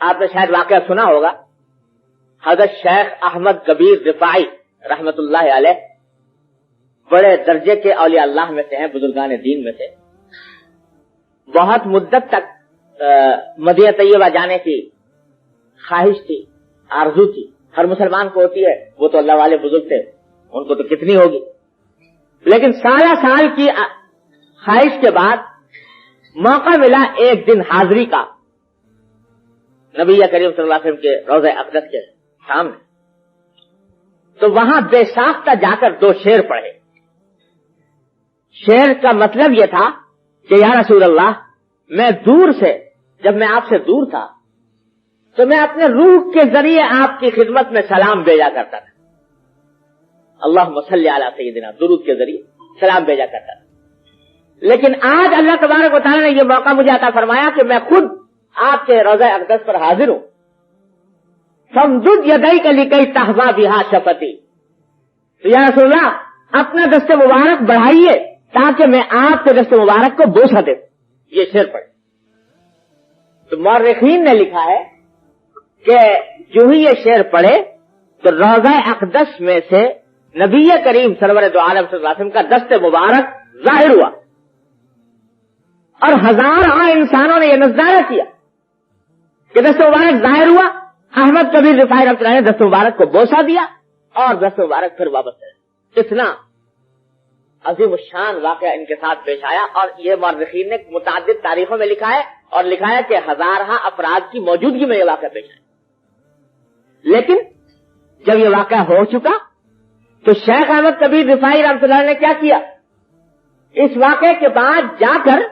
آپ نے شاید واقعہ سنا ہوگا، حضرت شیخ احمد کبیر رفاعی رحمت اللہ علیہ بڑے درجے کے اولیاء اللہ میں سے ہیں، بزرگان دین میں سے. بہت مدت تک مدینہ طیبہ جانے کی خواہش تھی، آرزو تھی، ہر مسلمان کو ہوتی ہے. وہ تو اللہ والے بزرگ تھے، ان کو تو کتنی ہوگی. لیکن سالہ سال کی خواہش کے بعد موقع ملا ایک دن حاضری کا نبی کریم صلی اللہ علیہ وسلم کے روضہ اقدس کے سامنے. تو وہاں بے ساختہ جا کر 2 شعر پڑھے. شعر کا مطلب یہ تھا کہ یا رسول اللہ، میں دور سے، جب میں آپ سے دور تھا تو میں اپنے روح کے ذریعے آپ کی خدمت میں سلام بھیجا کرتا تھا. اللہم صلی علی سیدنا، درود کے ذریعے سلام بھیجا کرتا تھا. لیکن آج اللہ تبارک و تعالی نے یہ موقع مجھے عطا فرمایا کہ میں خود آپ کے روضہ اقدس پر حاضر ہوں. فامدد یدیک لکی تحظی بہا شفتی. تو یا رسول اللہ، اپنا دست مبارک بڑھائیے تاکہ میں آپ کے دست مبارک کو بوسہ دے. یہ شعر پڑھے. تو مورخین نے لکھا ہے کہ جو ہی یہ شعر پڑھے تو روضہ اقدس میں سے نبی کریم سرور دو عالم صلی اللہ علیہ وسلم کا دست مبارک ظاہر ہوا، اور ہزاروں انسانوں نے یہ نظارہ کیا کہ دست مبارک ظاہر ہوا. احمد کبیر رفاعی رحمۃ اللہ نے دست مبارک کو بوسہ دیا اور دست مبارک پھر واپس کرے. اتنا عظیم الشان واقعہ ان کے ساتھ پیش آیا، اور یہ مورخین نے متعدد تاریخوں میں لکھا ہے، اور لکھا ہے کہ ہزارہ افراد کی موجودگی میں یہ واقعہ پیش آیا. لیکن جب یہ واقعہ ہو چکا تو شیخ احمد کبیر رفاعی رحمۃ اللہ نے کیا کیا؟ اس واقعے کے بعد جا کر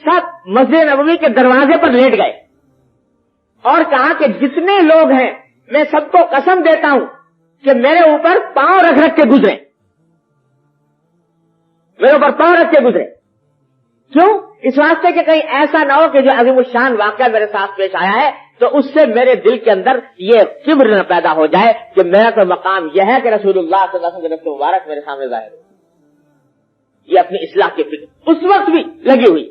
سب مسجد نبوی کے دروازے پر لیٹ گئے اور کہا کہ جتنے لوگ ہیں میں سب کو قسم دیتا ہوں کہ میرے اوپر پاؤں رکھ رکھ کے گزرے، میرے اوپر پاؤں رکھ کے گزرے. کیوں؟ اس واسطے کہ کہیں ایسا نہ ہو کہ جو عظیم الشان واقعہ میرے ساتھ پیش آیا ہے تو اس سے میرے دل کے اندر یہ کبر نہ پیدا ہو جائے کہ میرا تو مقام یہ ہے کہ رسول اللہ صلی اللہ علیہ وسلم کے مبارک میرے سامنے ظاہر ہو. یہ اپنی اصلاح کی فکر اس وقت بھی لگی ہوئی.